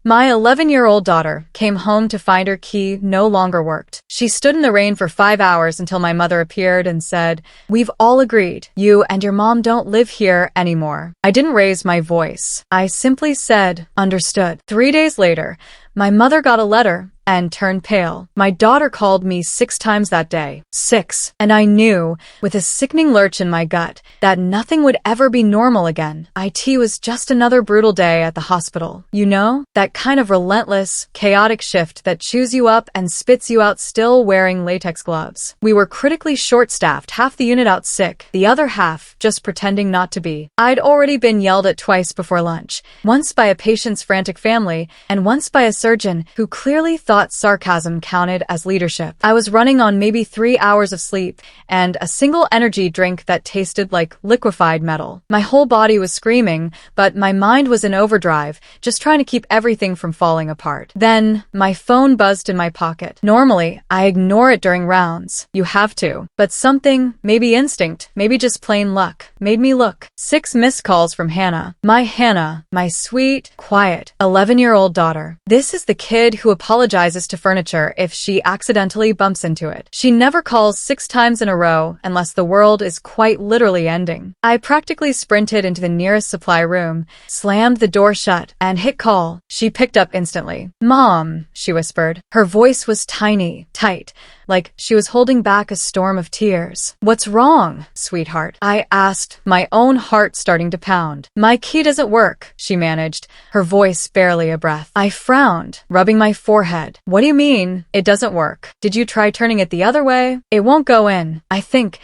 My 11-year-old daughter came home to find her key no longer worked. She stood in the rain for 5 hours until my mother appeared and said, "We've all agreed. You and your mom don't live here anymore." I didn't raise my voice. I simply said, "Understood." 3 days later, my mother got a letter and turned pale. My daughter called me 6 times that day. 6. And I knew, with a sickening lurch in my gut, that nothing would ever be normal again. IT was just another brutal day at the hospital. You know, that kind of relentless, chaotic shift that chews you up and spits you out still wearing latex gloves. We were critically short-staffed, half the unit out sick, the other half just pretending not to be. I'd already been yelled at twice before lunch, once by a patient's frantic family, and once by a surgeon who clearly thought sarcasm counted as leadership. I was running on maybe 3 hours of sleep and a single energy drink that tasted like liquefied metal. My whole body was screaming, but my mind was in overdrive, just trying to keep everything from falling apart. Then, my phone buzzed in my pocket. Normally, I ignore it during rounds. You have to. But something, maybe instinct, maybe just plain luck, made me look. 6 missed calls from Hannah. My sweet, quiet, 11-year-old daughter. This is the kid who apologizes to furniture if she accidentally bumps into it. She never calls 6 times in a row unless the world is quite literally ending. I practically sprinted into the nearest supply room, slammed the door shut, and hit call. She picked up instantly. "Mom," she whispered. Her voice was tiny, tight, like she was holding back a storm of tears. "What's wrong, sweetheart?" I asked, my own heart starting to pound. "My key doesn't work," she managed, her voice barely a breath. I frowned, rubbing my forehead. "What do you mean, it doesn't work? Did you try turning it the other way? It won't go in. I think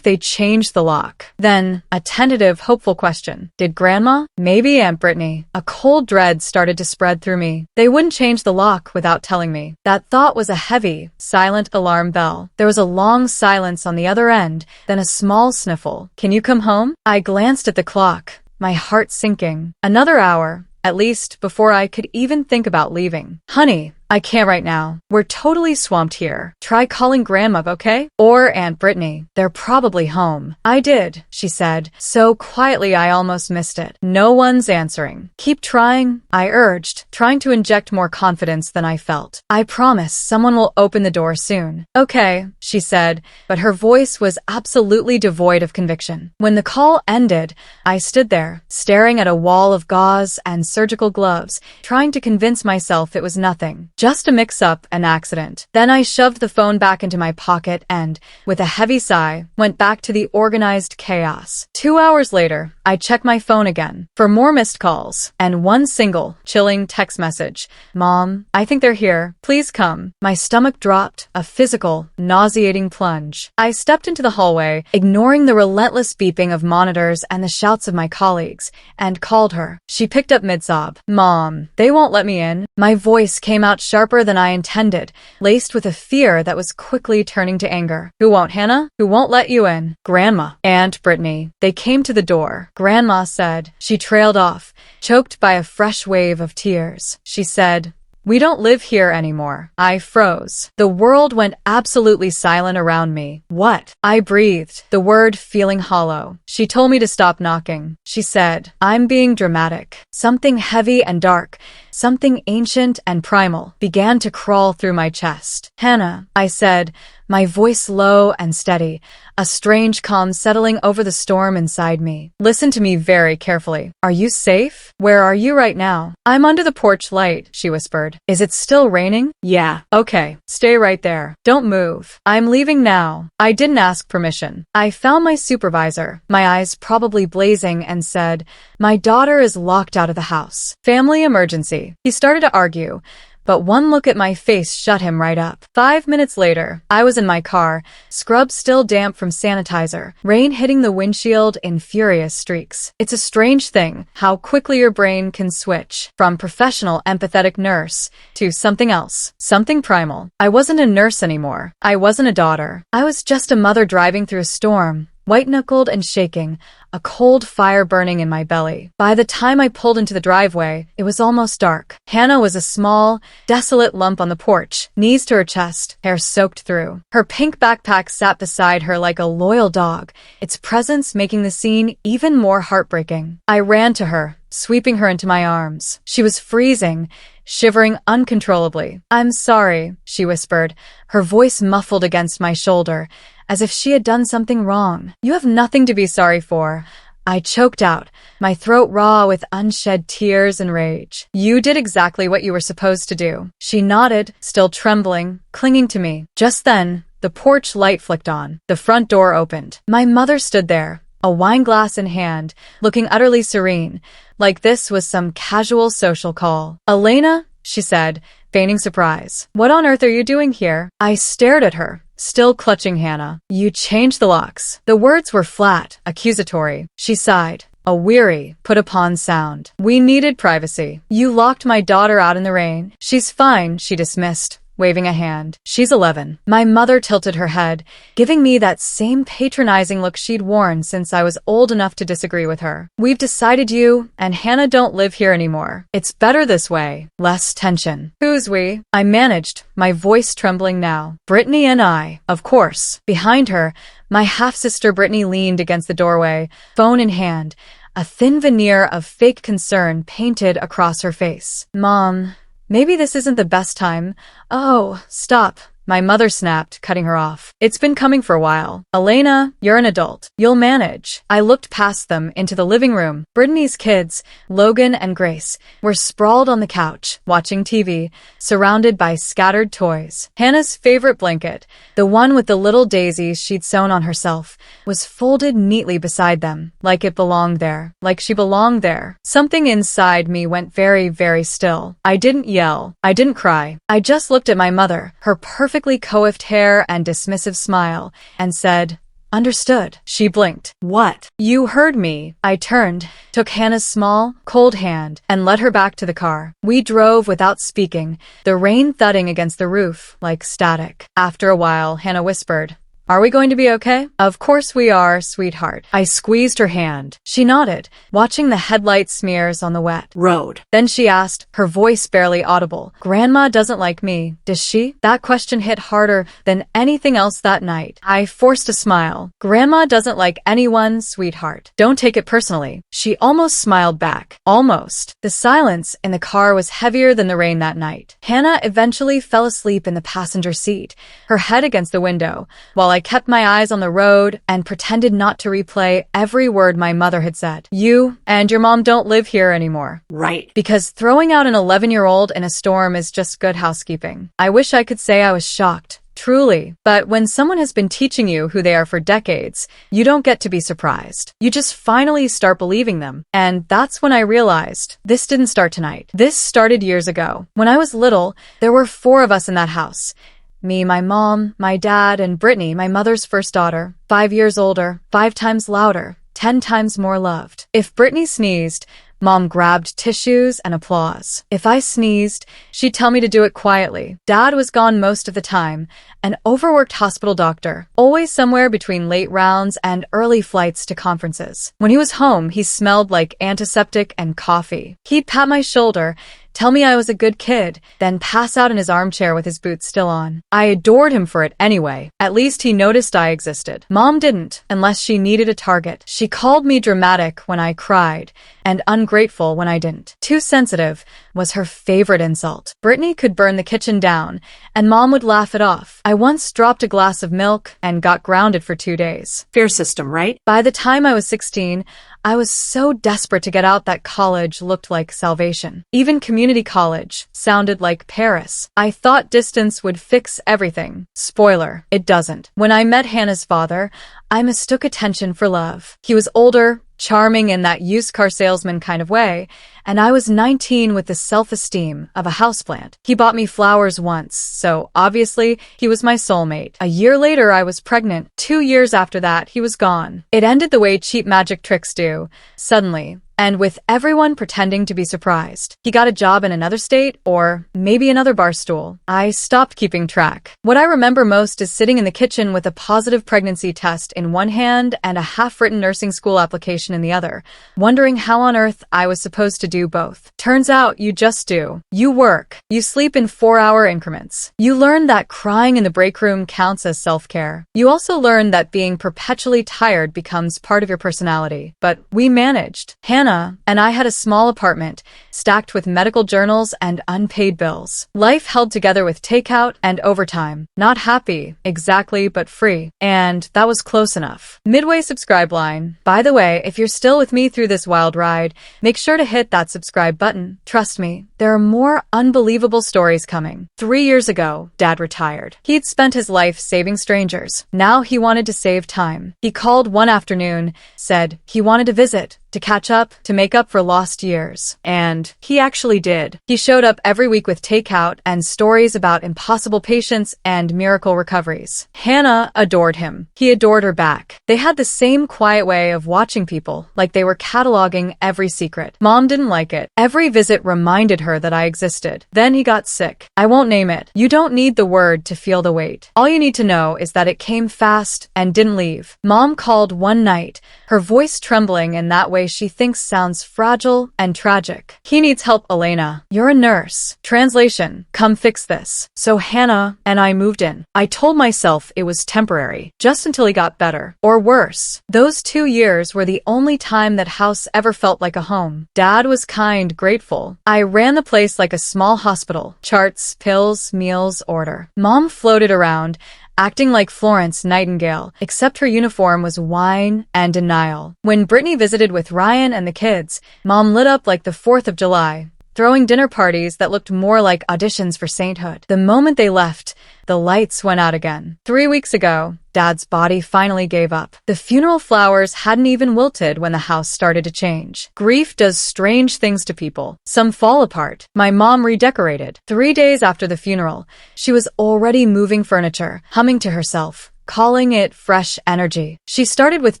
they changed the lock." Then, a tentative, hopeful question. Did Grandma? Maybe Aunt Brittany? A cold dread started to spread through me. They wouldn't change the lock without telling me. That thought was a heavy, silent alarm bell. There was a long silence on the other end, then a small sniffle. "Can you come home?" I glanced at the clock, my heart sinking. Another hour, at least, before I could even think about leaving. "Honey, I can't right now. We're totally swamped here. Try calling Grandma, okay? Or Aunt Brittany. They're probably home." "I did," she said, so quietly I almost missed it. "No one's answering." "Keep trying," I urged, trying to inject more confidence than I felt. "I promise someone will open the door soon." "Okay," she said, but her voice was absolutely devoid of conviction. When the call ended, I stood there, staring at a wall of gauze and surgical gloves, trying to convince myself it was nothing. Just a mix-up, an accident. Then I shoved the phone back into my pocket and, with a heavy sigh, went back to the organized chaos. 2 hours later, I checked my phone again for more missed calls and one single, chilling text message. "Mom, I think they're here. Please come." My stomach dropped, a physical, nauseating plunge. I stepped into the hallway, ignoring the relentless beeping of monitors and the shouts of my colleagues, and called her. She picked up mid-sob. "Mom, they won't let me in." My voice came out sharper than I intended, laced with a fear that was quickly turning to anger. "Who won't, Hannah? Who won't let you in?" "Grandma. Aunt Brittany." They came to the door. "Grandma said." She trailed off, choked by a fresh wave of tears. She said, "We don't live here anymore." I froze. The world went absolutely silent around me. "What?" I breathed, the word feeling hollow. "She told me to stop knocking." She said, "I'm being dramatic." Something heavy and dark, something ancient and primal, began to crawl through my chest. "Hannah," I said, my voice low and steady, a strange calm settling over the storm inside me. "Listen to me very carefully. Are you safe? Where are you right now?" "I'm under the porch light," she whispered. "Is it still raining?" "Yeah." "Okay, stay right there. Don't move. I'm leaving now." I didn't ask permission. I found my supervisor, my eyes probably blazing, and said, "My daughter is locked out of the house. Family emergency." He started to argue, but one look at my face shut him right up. 5 minutes later, I was in my car, scrubs still damp from sanitizer, rain hitting the windshield in furious streaks. It's a strange thing, how quickly your brain can switch from professional empathetic nurse to something else, something primal. I wasn't a nurse anymore. I wasn't a daughter. I was just a mother driving through a storm, white-knuckled and shaking, a cold fire burning in my belly. By the time I pulled into the driveway, it was almost dark. Hannah was a small, desolate lump on the porch, knees to her chest, hair soaked through. Her pink backpack sat beside her like a loyal dog, its presence making the scene even more heartbreaking. I ran to her, sweeping her into my arms. She was freezing, shivering uncontrollably. "I'm sorry," she whispered, her voice muffled against my shoulder, as if she had done something wrong. "You have nothing to be sorry for," I choked out, my throat raw with unshed tears and rage. "You did exactly what you were supposed to do." She nodded, still trembling, clinging to me. Just then, the porch light flicked on. The front door opened. My mother stood there, a wine glass in hand, looking utterly serene, like this was some casual social call. "Elena," she said, feigning surprise. "What on earth are you doing here?" I stared at her, still clutching Hannah. "You changed the locks." The words were flat, accusatory. She sighed, a weary, put-upon sound. "We needed privacy. You locked my daughter out in the rain." "She's fine," she dismissed, waving a hand. "She's 11. My mother tilted her head, giving me that same patronizing look she'd worn since I was old enough to disagree with her. "We've decided you and Hannah don't live here anymore. It's better this way. Less tension." "Who's we?" I managed, my voice trembling now. "Brittany and I, of course." Behind her, my half-sister Brittany leaned against the doorway, phone in hand, a thin veneer of fake concern painted across her face. "Mom, maybe this isn't the best time." "Oh, stop," my mother snapped, cutting her off. "It's been coming for a while. Elena, you're an adult. You'll manage." I looked past them into the living room. Brittany's kids, Logan and Grace, were sprawled on the couch, watching TV, surrounded by scattered toys. Hannah's favorite blanket, the one with the little daisies she'd sewn on herself, was folded neatly beside them, like it belonged there, like she belonged there. Something inside me went very, very still. I didn't yell. I didn't cry. I just looked at my mother, her perfectly coiffed hair and dismissive smile, and said, "Understood." She blinked. "What?" "You heard me." I turned, took Hannah's small, cold hand, and led her back to the car. We drove without speaking, the rain thudding against the roof like static. After a while, Hannah whispered, "Are we going to be okay?" "Of course we are, sweetheart." I squeezed her hand. She nodded, watching the headlight smears on the wet road. Then she asked, her voice barely audible, "Grandma doesn't like me, does she?" That question hit harder than anything else that night. I forced a smile. "Grandma doesn't like anyone, sweetheart. Don't take it personally." She almost smiled back. Almost. The silence in the car was heavier than the rain that night. Hannah eventually fell asleep in the passenger seat, her head against the window, while I kept my eyes on the road and pretended not to replay every word my mother had said. "You and your mom don't live here anymore." "Right." Because throwing out an 11-year-old in a storm is just good housekeeping. I wish I could say I was shocked. Truly. But when someone has been teaching you who they are for decades, you don't get to be surprised. You just finally start believing them. And that's when I realized this didn't start tonight. This started years ago. When I was little, there were 4 of us in that house. Me, my mom, my dad, and Brittany, my mother's first daughter, 5 years older, 5 times louder, 10 times more loved. If Brittany sneezed, Mom grabbed tissues and applause. If I sneezed, she'd tell me to do it quietly. Dad was gone most of the time, an overworked hospital doctor, always somewhere between late rounds and early flights to conferences. When he was home, he smelled like antiseptic and coffee. He'd pat my shoulder, tell me I was a good kid, then pass out in his armchair with his boots still on. I adored him for it anyway. At least he noticed I existed. Mom didn't, unless she needed a target. She called me dramatic when I cried, and ungrateful when I didn't. Too sensitive was her favorite insult. Brittany could burn the kitchen down, and Mom would laugh it off. I once dropped a glass of milk and got grounded for 2 days. Fear system, right? By the time I was 16, I was so desperate to get out that college looked like salvation. Even community college sounded like Paris. I thought distance would fix everything. Spoiler, it doesn't. When I met Hannah's father, I mistook attention for love. He was older, charming in that used car salesman kind of way, and I was 19 with the self-esteem of a houseplant. He bought me flowers once, so obviously he was my soulmate. A year later, I was pregnant. 2 years after that, he was gone. It ended the way cheap magic tricks do. Suddenly, and with everyone pretending to be surprised. He got a job in another state, or maybe another bar stool. I stopped keeping track. What I remember most is sitting in the kitchen with a positive pregnancy test in one hand and a half-written nursing school application in the other, wondering how on earth I was supposed to do both. Turns out you just do. You work. You sleep in 4-hour increments. You learn that crying in the break room counts as self-care. You also learn that being perpetually tired becomes part of your personality. But we managed. Hannah and I had a small apartment, stacked with medical journals and unpaid bills. Life held together with takeout and overtime. Not happy, exactly, but free. And that was close enough. Midway subscribe line. By the way, if you're still with me through this wild ride, make sure to hit that subscribe button. Trust me, there are more unbelievable stories coming. 3 years ago, Dad retired. He'd spent his life saving strangers. Now he wanted to save time. He called one afternoon, said he wanted to visit, to catch up, to make up for lost years. And he actually did. He showed up every week with takeout and stories about impossible patients and miracle recoveries. Hannah adored him. He adored her back. They had the same quiet way of watching people, like they were cataloging every secret. Mom didn't like it. Every visit reminded her that I existed. Then he got sick. I won't name it. You don't need the word to feel the weight. All you need to know is that it came fast and didn't leave. Mom called one night, her voice trembling in that way she thinks sounds fragile and tragic. He needs help, Elena. You're a nurse. Translation, come fix this. So Hannah and I moved in. I told myself it was temporary, just until he got better. Or worse. Those 2 years were the only time that house ever felt like a home. Dad was kind, grateful. I ran the place like a small hospital. Charts, pills, meals, order. Mom floated around, acting like Florence Nightingale, except her uniform was wine and denial. When Brittany visited with Ryan and the kids, Mom lit up like the 4th of July, throwing dinner parties that looked more like auditions for sainthood. The moment they left, the lights went out again. 3 weeks ago, Dad's body finally gave up. The funeral flowers hadn't even wilted when the house started to change. Grief does strange things to people. Some fall apart. My mom redecorated. 3 days after the funeral, she was already moving furniture, humming to herself, calling it fresh energy. She started with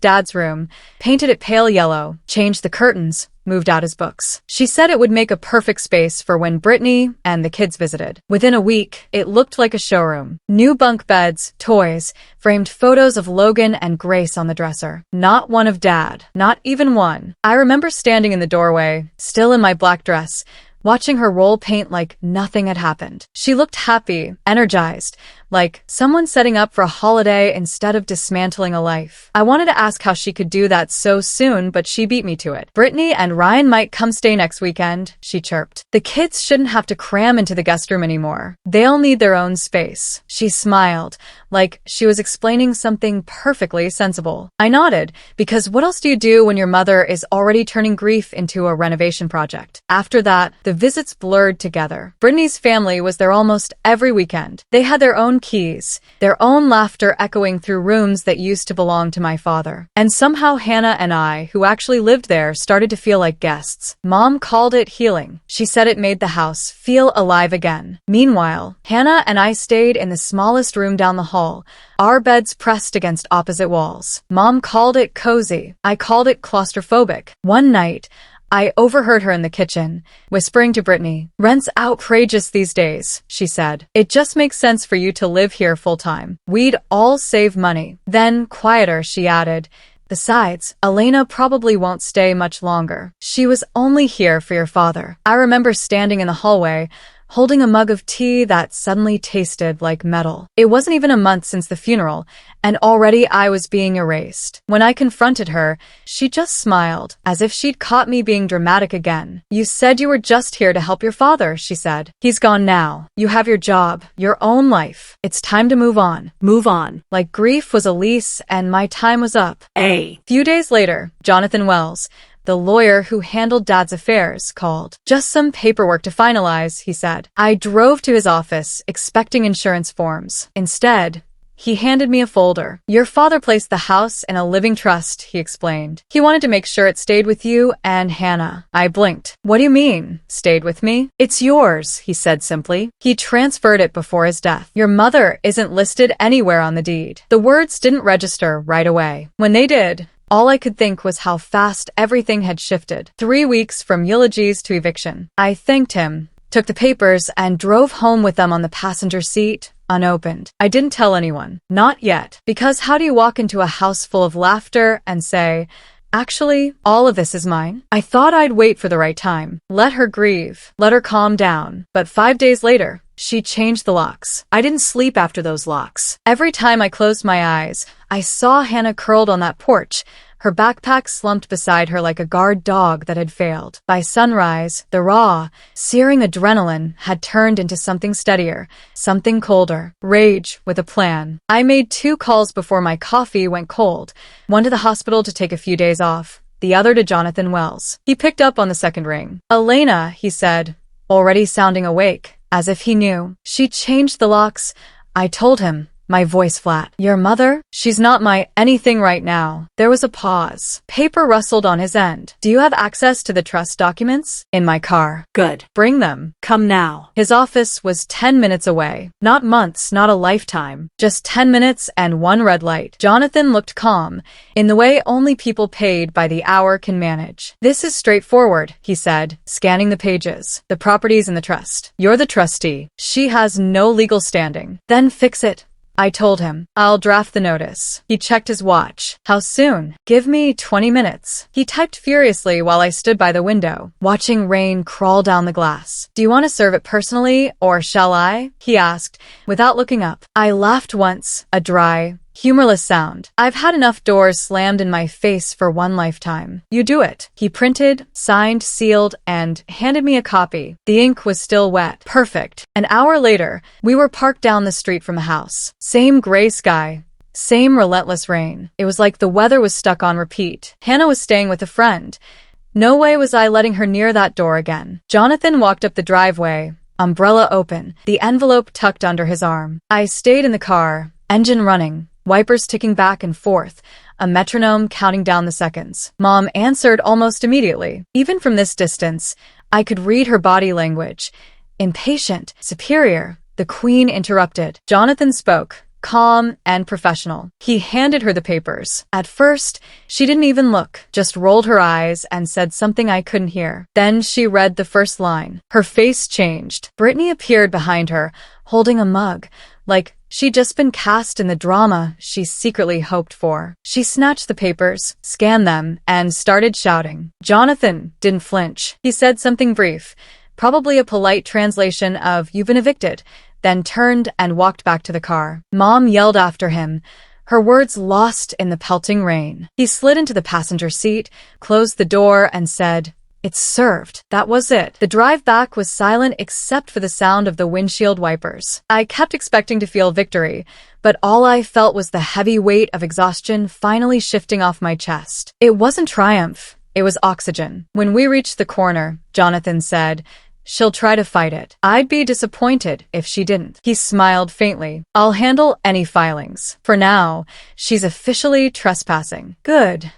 Dad's room, painted it pale yellow, changed the curtains, moved out his books. She said it would make a perfect space for when Brittany and the kids visited. Within a week, it looked like a showroom. New bunk beds, toys, framed photos of Logan and Grace on the dresser. Not one of Dad. Not even one. I remember standing in the doorway, still in my black dress, watching her roll paint like nothing had happened. She looked happy, energized, like someone setting up for a holiday instead of dismantling a life. I wanted to ask how she could do that so soon, but she beat me to it. Brittany and Ryan might come stay next weekend, she chirped. The kids shouldn't have to cram into the guest room anymore. They'll need their own space. She smiled, like she was explaining something perfectly sensible. I nodded, because what else do you do when your mother is already turning grief into a renovation project? After that, the visits blurred together. Brittany's family was there almost every weekend. They had their own keys, their own laughter echoing through rooms that used to belong to my father. And somehow Hannah and I, who actually lived there, started to feel like guests. Mom called it healing. She said it made the house feel alive again. Meanwhile, Hannah and I stayed in the smallest room down the hall, our beds pressed against opposite walls. Mom called it cozy. I called it claustrophobic. One night, I overheard her in the kitchen, whispering to Brittany, "Rent's outrageous these days," she said. "It just makes sense for you to live here full-time. We'd all save money." Then, quieter, she added, "Besides, Elena probably won't stay much longer. She was only here for your father." I remember standing in the hallway, holding a mug of tea that suddenly tasted like metal. It wasn't even a month since the funeral, and already I was being erased. When I confronted her, she just smiled, as if she'd caught me being dramatic again. "You said you were just here to help your father," she said. "He's gone now. You have your job, your own life. It's time to move on." Move on. Like grief was a lease and my time was up. Few days later, Jonathan Wells, the lawyer who handled Dad's affairs, called. "Just some paperwork to finalize," he said. I drove to his office, expecting insurance forms. Instead, he handed me a folder. "Your father placed the house in a living trust," he explained. "He wanted to make sure it stayed with you and Hannah." I blinked. "What do you mean, stayed with me?" "It's yours," he said simply. "He transferred it before his death. Your mother isn't listed anywhere on the deed." The words didn't register right away. When they did, All I could think was how fast everything had shifted. 3 weeks from eulogies to eviction. I thanked him, took the papers, and drove home with them on the passenger seat, unopened. I didn't tell anyone. Not yet. Because how do you walk into a house full of laughter and say, actually, all of this is mine? I thought I'd wait for the right time. Let her grieve. Let her calm down. But 5 days later, she changed the locks. I didn't sleep after those locks. Every time I closed my eyes, I saw Hannah curled on that porch, her backpack slumped beside her like a guard dog that had failed. By sunrise, the raw, searing adrenaline had turned into something steadier, something colder. Rage with a plan. I made 2 calls before my coffee went cold, one to the hospital to take a few days off, the other to Jonathan Wells. He picked up on the second ring. "Elena," he said, already sounding awake, as if he knew. "She changed the locks," I told him, my voice flat. "Your mother? She's not my anything right now." There was a pause. Paper rustled on his end. "Do you have access to the trust documents?" "In my car." "Good. Bring them. Come now." His office was 10 minutes away. Not months, not a lifetime. Just 10 minutes and 1 red light. Jonathan looked calm, in the way only people paid by the hour can manage. "This is straightforward," he said, scanning the pages. "The properties in the trust. You're the trustee. She has no legal standing." "Then fix it," I told him. "I'll draft the notice." He checked his watch. "How soon?" "Give me 20 minutes. He typed furiously while I stood by the window, watching rain crawl down the glass. "Do you want to serve it personally, or shall I?" he asked, without looking up. I laughed once, a dry, humorless sound. "I've had enough doors slammed in my face for one lifetime. You do it." He printed, signed, sealed, and handed me a copy. The ink was still wet. Perfect. An hour later, we were parked down the street from the house. Same gray sky. Same relentless rain. It was like the weather was stuck on repeat. Hannah was staying with a friend. No way was I letting her near that door again. Jonathan walked up the driveway, umbrella open, the envelope tucked under his arm. I stayed in the car, engine running, wipers ticking back and forth, a metronome counting down the seconds. Mom answered almost immediately. Even from this distance, I could read her body language. Impatient, superior. The Queen interrupted. Jonathan spoke, calm and professional. He handed her the papers. At first, she didn't even look, just rolled her eyes and said something I couldn't hear. Then she read the first line. Her face changed. Brittany appeared behind her, holding a mug, like she'd just been cast in the drama she secretly hoped for. She snatched the papers, scanned them, and started shouting. Jonathan didn't flinch. He said something brief, probably a polite translation of "you've been evicted," then turned and walked back to the car. Mom yelled after him, her words lost in the pelting rain. He slid into the passenger seat, closed the door, and said, "It's served." That was it. The drive back was silent except for the sound of the windshield wipers. I kept expecting to feel victory, but all I felt was the heavy weight of exhaustion finally shifting off my chest. It wasn't triumph. It was oxygen. When we reached the corner, Jonathan said, "She'll try to fight it. I'd be disappointed if she didn't." He smiled faintly. "I'll handle any filings. For now, she's officially trespassing." "Good,"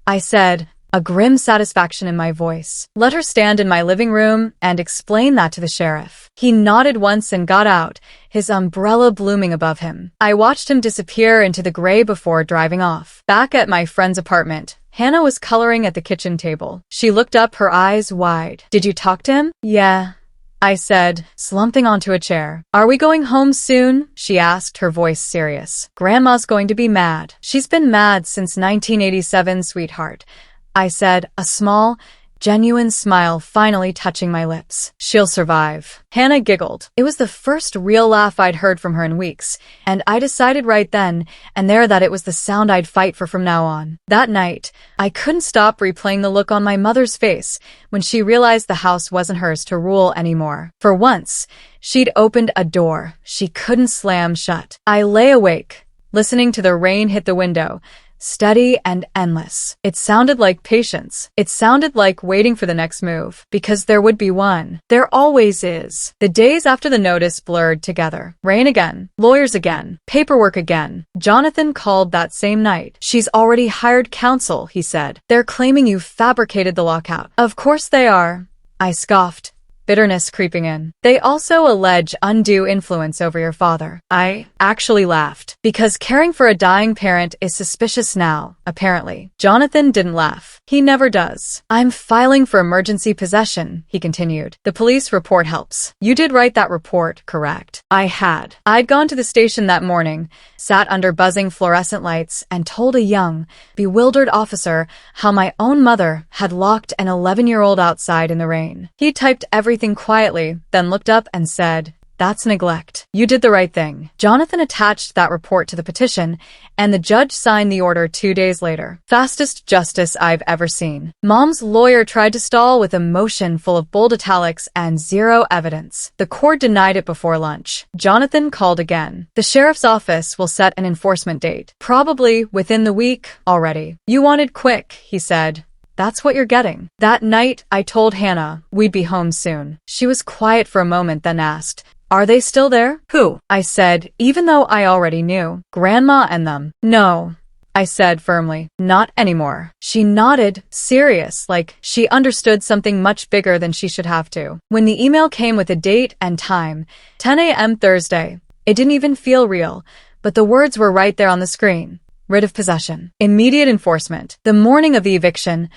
I said, a grim satisfaction in my voice. "Let her stand in my living room and explain that to the sheriff." He nodded once and got out, his umbrella blooming above him. I watched him disappear into the gray before driving off. Back at my friend's apartment, Hannah was coloring at the kitchen table. She looked up, her eyes wide. "Did you talk to him?" "Yeah," I said, slumping onto a chair. "Are we going home soon?" she asked, her voice serious. "Grandma's going to be mad." "She's been mad since 1987, sweetheart," I said, a small, genuine smile finally touching my lips. "She'll survive." Hannah giggled. It was the first real laugh I'd heard from her in weeks, and I decided right then and there that it was the sound I'd fight for from now on. That night, I couldn't stop replaying the look on my mother's face when she realized the house wasn't hers to rule anymore. For once, she'd opened a door she couldn't slam shut. I lay awake, listening to the rain hit the window, steady and endless. It sounded like patience. It sounded like waiting for the next move. Because there would be one. There always is. The days after the notice blurred together. Rain again. Lawyers again. Paperwork again. Jonathan called that same night. "She's already hired counsel," he said. "They're claiming you fabricated the lockout." "Of course they are," I scoffed, bitterness creeping in. They also allege undue influence over your father. I actually laughed, because caring for a dying parent is suspicious now, apparently. Jonathan didn't laugh. He never does. I'm filing for emergency possession, he continued. The police report helps. You did write that report, correct? I had. I'd gone to the station that morning, sat under buzzing fluorescent lights, and told a young, bewildered officer how my own mother had locked an 11-year-old outside in the rain. He typed everything quietly, then looked up and said, "That's neglect. You did the right thing." Jonathan attached that report to the petition, and the judge signed the order 2 days later. Fastest justice I've ever seen. Mom's lawyer tried to stall with a motion full of bold italics and zero evidence. The court denied it before lunch. Jonathan called again. The sheriff's office will set an enforcement date. Probably within the week already. You wanted quick, he said. That's what you're getting. That night, I told Hannah we'd be home soon. She was quiet for a moment, then asked, "Are they still there?" "Who?" I said, even though I already knew. "Grandma and them." "No," I said firmly. "Not anymore." She nodded, serious, like she understood something much bigger than she should have to. When the email came with a date and time, 10 a.m. Thursday, it didn't even feel real, but the words were right there on the screen. Writ of possession. Immediate enforcement. The morning of the eviction,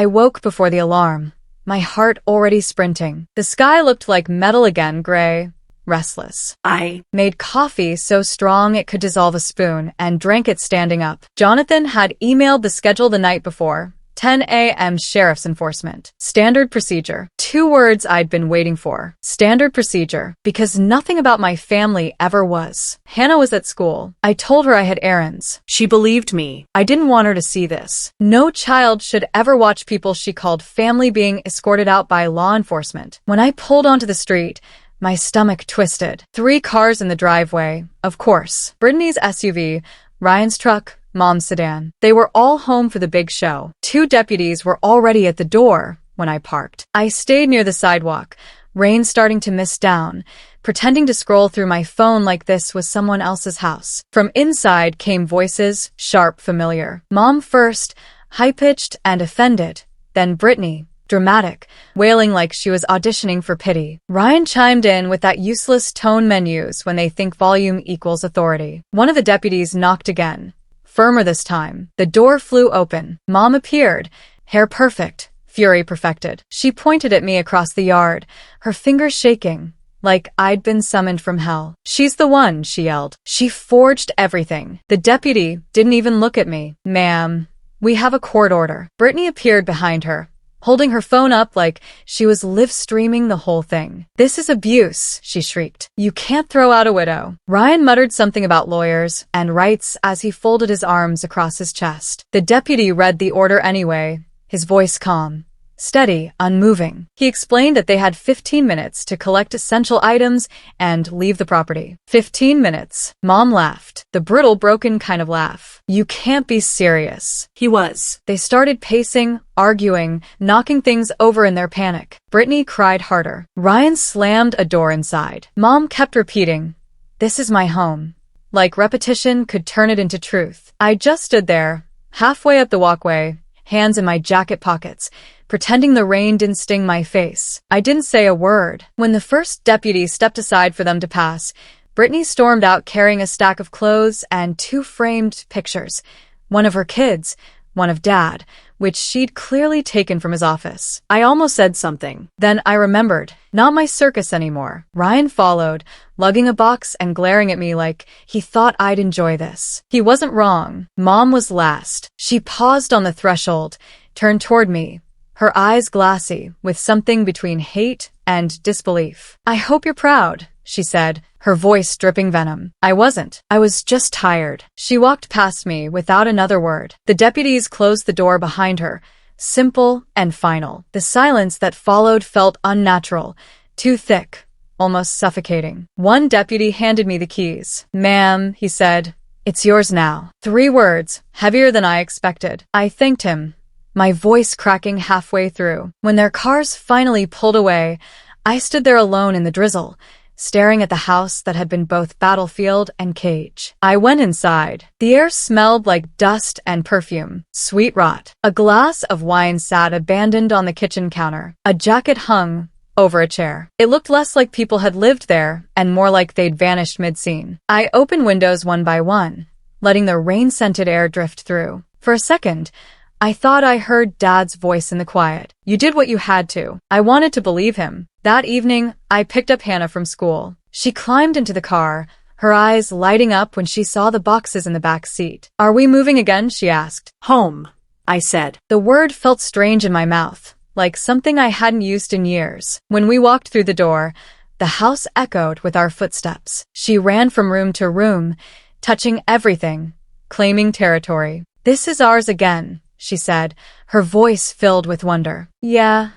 I woke before the alarm, my heart already sprinting. The sky looked like metal again, gray, restless. I made coffee so strong it could dissolve a spoon and drank it standing up. Jonathan had emailed the schedule the night before. 10 a.m. Sheriff's enforcement. Standard procedure. 2 words I'd been waiting for. Standard procedure. Because nothing about my family ever was. Hannah was at school. I told her I had errands. She believed me. I didn't want her to see this. No child should ever watch people she called family being escorted out by law enforcement. When I pulled onto the street, my stomach twisted. 3 cars in the driveway, of course. Brittany's SUV, Ryan's truck, Mom's sedan. They were all home for the big show. 2 deputies were already at the door when I parked. I stayed near the sidewalk, rain starting to mist down, pretending to scroll through my phone like this was someone else's house. From inside came voices, sharp, familiar. Mom first, high-pitched and offended. Then Brittany, dramatic, wailing like she was auditioning for pity. Ryan chimed in with that useless tone men use when they think volume equals authority. One of the deputies knocked again. Firmer this time. The door flew open. Mom appeared, hair perfect, fury perfected. She pointed at me across the yard, her fingers shaking, like I'd been summoned from hell. "She's the one," she yelled. She forged everything. The deputy didn't even look at me. "Ma'am, we have a court order." Brittany appeared behind her, holding her phone up like she was live streaming the whole thing. "This is abuse," she shrieked. "You can't throw out a widow." Ryan muttered something about lawyers and rights as he folded his arms across his chest. The deputy read the order anyway, his voice calm, steady, unmoving. He explained that they had 15 minutes to collect essential items and leave the property. 15 minutes. Mom laughed. The brittle, broken kind of laugh. "You can't be serious." He was. They started pacing, arguing, knocking things over in their panic. Brittany cried harder. Ryan slammed a door inside. Mom kept repeating, "This is my home." Like repetition could turn it into truth. I just stood there, halfway up the walkway, hands in my jacket pockets, pretending the rain didn't sting my face. I didn't say a word. When the first deputy stepped aside for them to pass, Brittany stormed out carrying a stack of clothes and 2 framed pictures, one of her kids, one of Dad, which she'd clearly taken from his office. I almost said something. Then I remembered. Not my circus anymore. Ryan followed, lugging a box and glaring at me like he thought I'd enjoy this. He wasn't wrong. Mom was last. She paused on the threshold, turned toward me, her eyes glassy, with something between hate and disbelief. "I hope you're proud," she said, her voice dripping venom. I wasn't. I was just tired. She walked past me without another word. The deputies closed the door behind her, simple and final. The silence that followed felt unnatural, too thick, almost suffocating. One deputy handed me the keys. "Ma'am," he said, "it's yours now." 3 words, heavier than I expected. I thanked him, my voice cracking halfway through. When their cars finally pulled away, I stood there alone in the drizzle, staring at the house that had been both battlefield and cage. I went inside. The air smelled like dust and perfume, sweet rot. A glass of wine sat abandoned on the kitchen counter. A jacket hung, over a chair. It looked less like people had lived there and more like they'd vanished mid-scene. I opened windows one by one, letting the rain-scented air drift through. For a second, I thought I heard Dad's voice in the quiet. "You did what you had to." I wanted to believe him. That evening, I picked up Hannah from school. She climbed into the car, her eyes lighting up when she saw the boxes in the back seat. "Are we moving again?" she asked. "Home," I said. The word felt strange in my mouth, like something I hadn't used in years. When we walked through the door, the house echoed with our footsteps. She ran from room to room, touching everything, claiming territory. "This is ours again," she said, her voice filled with wonder. "Yeah,"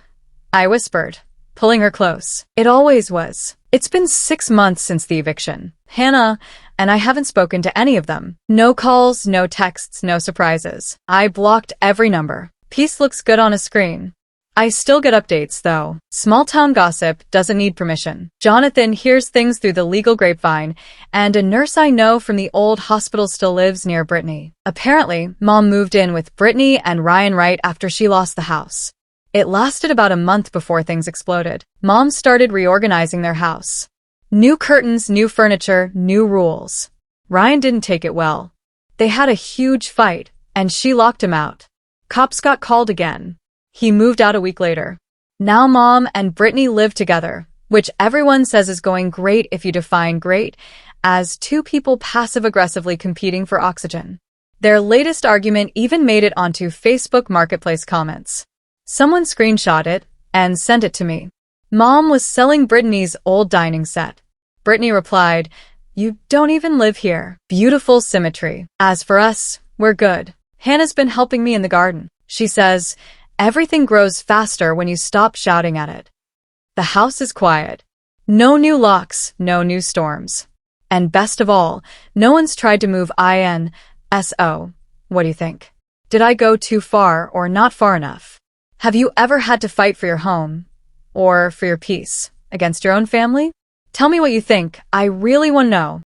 I whispered, pulling her close. "It always was." It's been 6 months since the eviction, Hannah, and I haven't spoken to any of them. No calls, no texts, no surprises. I blocked every number. Peace looks good on a screen. I still get updates, though. Small-town gossip doesn't need permission. Jonathan hears things through the legal grapevine, and a nurse I know from the old hospital still lives near Brittany. Apparently, Mom moved in with Brittany and Ryan right after she lost the house. It lasted about a month before things exploded. Mom started reorganizing their house. New curtains, new furniture, new rules. Ryan didn't take it well. They had a huge fight, and she locked him out. Cops got called again. He moved out a week later. Now Mom and Brittany live together, which everyone says is going great if you define great as two people passive-aggressively competing for oxygen. Their latest argument even made it onto Facebook Marketplace comments. Someone screenshot it and sent it to me. Mom was selling Brittany's old dining set. Brittany replied, "You don't even live here." Beautiful symmetry. As for us, we're good. Hannah's been helping me in the garden. She says, "Everything grows faster when you stop shouting at it." The house is quiet. No new locks, no new storms. And best of all, no one's tried to move INSO. What do you think? Did I go too far or not far enough? Have you ever had to fight for your home or for your peace against your own family? Tell me what you think. I really want to know.